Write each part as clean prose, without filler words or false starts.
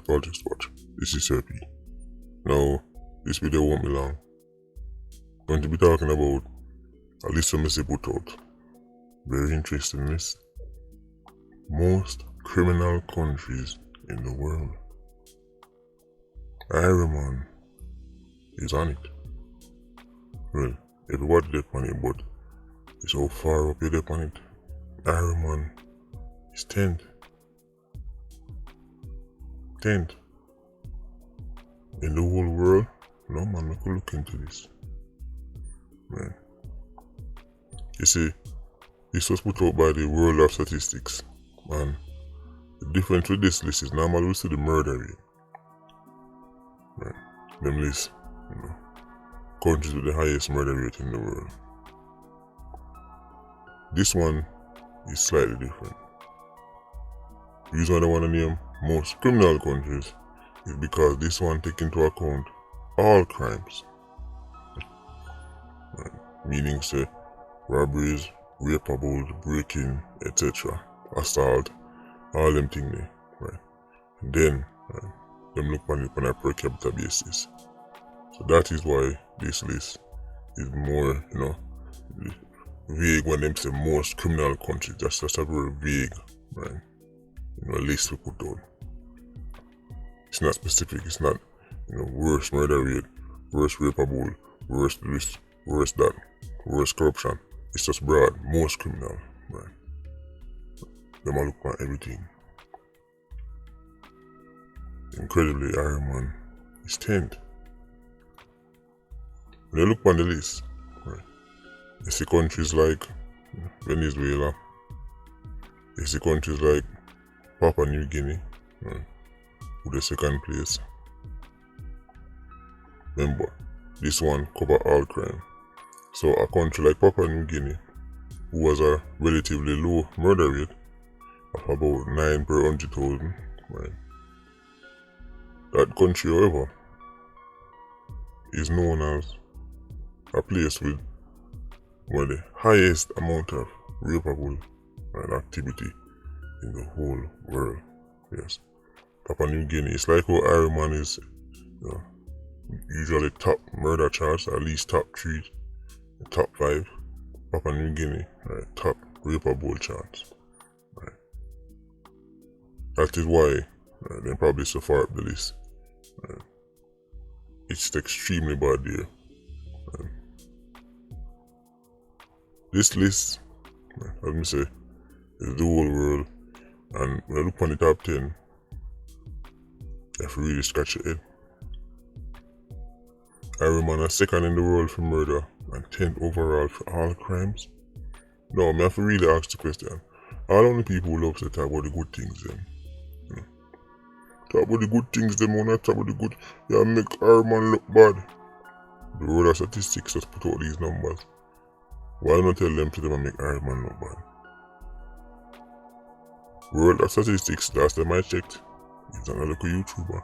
Politricks watch. This is Sir P. Now, this video won't be long. I'm going to be talking about a list of Messi put out. Very interesting list. Most criminal countries in the world. Ireland is on it. Well, everybody dep on it, but it's how far up you dep on it. Ireland is 10th. 10th. In the whole world. No man, I could look into this. Man. You see, this was put out by the World of Statistics. And the difference with this list is normally we see the murder rate. Right. Them lists, countries with the highest murder rate in the world. This one is slightly different. The reason why I want to name most criminal countries is because this one takes into account all crimes. Right. Meaning say robberies, rapeables, breaking, etc. Assault, all them things there. Right. And then them look on it on a per capita basis. So that is why this list is more, vague when them say most criminal countries. That's just a very vague, right? List we put out. It's not specific. It's not, worst murder rate, worst rapeable, worst this, worst that, worst corruption. It's just broad, most criminal, right? Them all look on everything. Incredibly, Ireland is 10th. When you look on the list, right, you see countries like Venezuela, you see countries like Papua New Guinea, right, with the second place. Remember, this one cover all crime. So a country like Papua New Guinea, who has a relatively low murder rate of about 9 per 100,000, right? That country, however, is known as a place with one of the highest amount of rapeable activity in the whole world. Yes, Papua New Guinea. It's like how Ireland is usually top murder charts, at least top 3, top 5. Papua New Guinea, right, top rapeable charts. Right. That is why they probably so far up the list. It's extremely bad there. This list, let me say, is the whole world. And when I look on the top 10, you have to really scratch your head. Ireland is second in the world for murder and 10th overall for all crimes. No, I have to really ask the question. All only people who love to talk about the good things then. Talk about the good things them, when I talk about the good, make Ireland look bad. The World of Statistics just put out these numbers. Why not tell them to them and make Ireland look bad? World of Statistics, last time I checked, is not a local YouTuber.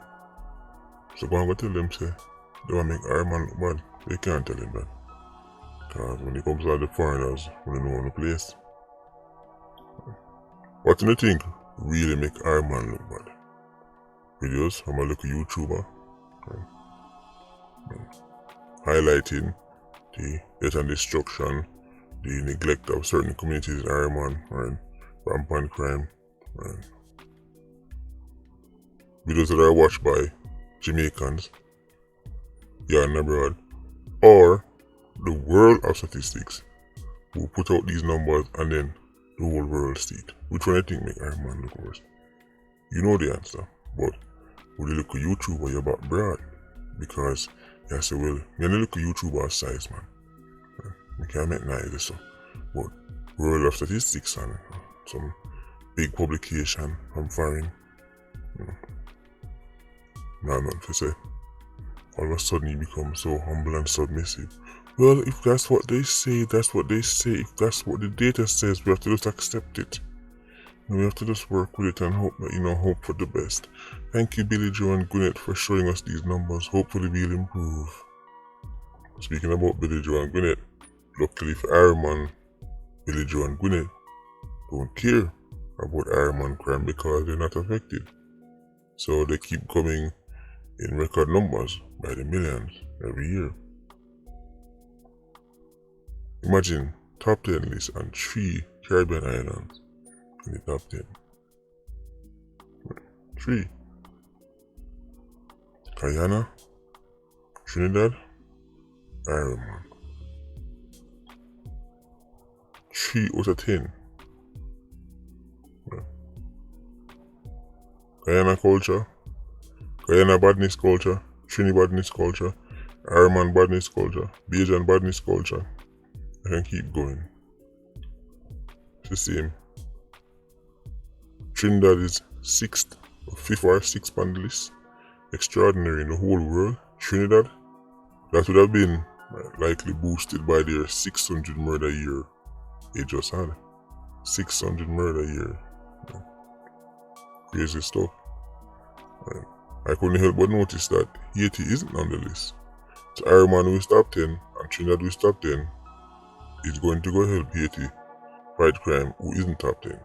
So go and go tell them say they want to make Ireland look bad. They can't tell them that. Because when it comes to the foreigners, when they know on the place. What do you think really make Ireland look bad? Videos from a local YouTuber highlighting the death and destruction, the neglect of certain communities in Ireland, right? Rampant crime, right? Videos that are watched by Jamaicans, and abroad, or the World of Statistics, who put out these numbers and then the whole world see it. Which one I think make Ireland look worse? You know the answer, but when you look at YouTuber, you're about broad. Because you say, well, you're not look at YouTuber size, man. You can't make neither, so. But World of Statistics and some big publication from foreign, nothing to say. All of a sudden you become so humble and submissive. Well, if that's what they say, that's what they say. If that's what the data says, we have to just accept it. We have to just work with it and hope that, hope for the best. Thank you, Billy Joe and Gwyneth, for showing us these numbers. Hopefully we'll improve. Speaking about Billy Joe and Gwyneth, luckily for Ireland, Billy Joe and Gwyneth don't care about Ireland crime because they're not affected. So they keep coming in record numbers by the millions every year. Imagine top 10 list and 3 Caribbean islands in the top 10. 3. Guyana, Trinidad, Ireland. 3 out of 10. Guyana culture, Guyana badness culture, Trinidad badness culture, Ireland badness culture, Bajan badness culture. I can keep going. It's the same. Trinidad is 6th, or 5th or 6th on the list. Extraordinary in the whole world. Trinidad, that would have been likely boosted by their 600 murder year they just had. 600 murder year. Crazy stuff. I couldn't help but notice that Haiti isn't on the list. So Ireland who is top 10 and Trinidad who is top 10 is going to go help Haiti fight crime who isn't top 10.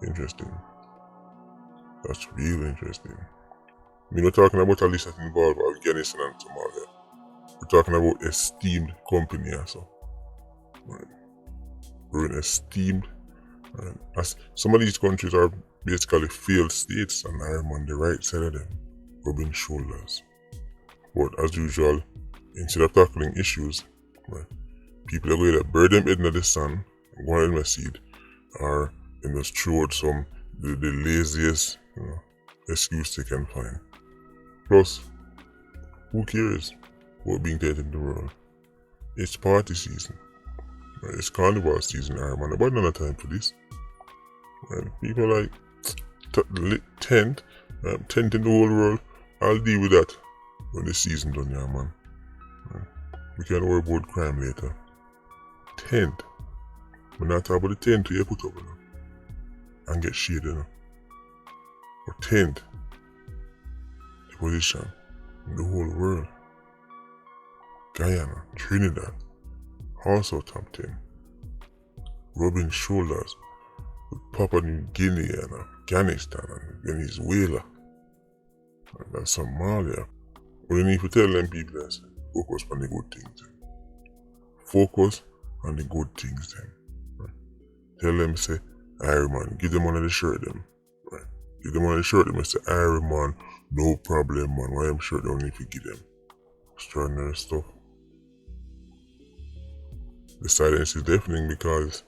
Interesting. That's real interesting. We're not talking about a list that involves Afghanistan and Somalia. We're talking about esteemed company also. Right. We're an esteemed. Right. As some of these countries are basically failed states and I'm on the right side of them, rubbing shoulders. But as usual, instead of tackling issues, right, people are going to bury them head in the sun, go on my seed, or they just throw out some the laziest excuse they can find. Plus, who cares about being dead in the world? It's party season. Right? It's carnival season, Ireland. Nobody has no time for this. Right? People are like, tent in the whole world. I'll deal with that when the season done, yeah, man. Right? We can worry about crime later. Tent. We're not talking about the tent you put up, and get shade, But tent. The position in the whole world. Guyana, Trinidad, also top 10. Rubbing shoulders with Papua New Guinea and Afghanistan and Venezuela and Somalia. What you need to tell them people is focus on the good things. Focus on the good things then. Right? Tell them say, Iron, give them one of the shirt them. Right? Give them one of the shirt them and say, Iron, no problem, man. Why I'm sure they don't need to give them. Extraordinary stuff. The silence is deafening because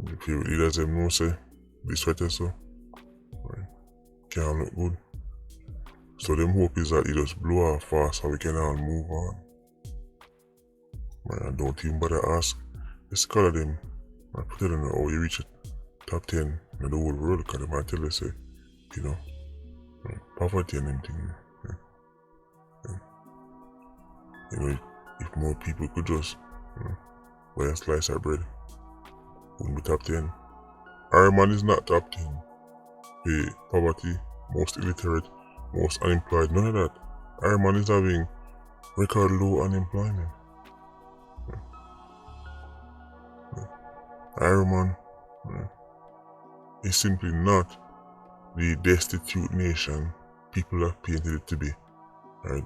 the favorite leaders them know say this sweater so right, can't look good. So them hope is that it just blow off fast so we can all move on. Right, and don't even bother ask. Just call them and put them how you reach it top 10 in the whole world because they might tell you say, right, poverty and everything. Right. If more people could just buy a slice of bread, wouldn't be top 10. Ireland is not top 10. The poverty, most illiterate, most unemployed, none of that. Ireland is having record low unemployment. Ireland is simply not the destitute nation people have painted it to be. Right?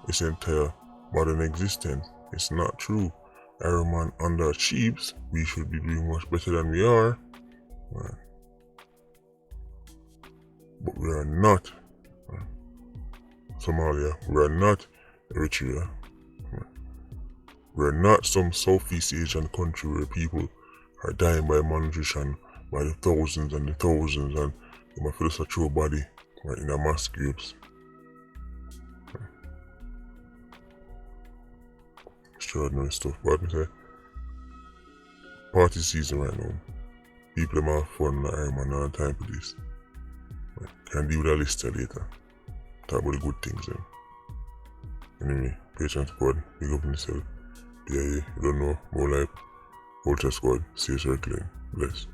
Its entire modern existence. It's not true. Ireland underachieves. We should be doing much better than we are. Right. But we are not Somalia. We are not Eritrea. Right. We are not some Southeast Asian country where people are dying by malnutrition by the thousands and the thousands and they might feel such a body right, in the mass graves. Extraordinary stuff, but I say, party season right now. People are have fun in Ireland, not have time for this. Right. Can deal with a list later. Talk about the good things then. Anyway, Patreon squad, big up on yourself. Yeah, you don't know, more life. Ultra squad, stay circling. Bless.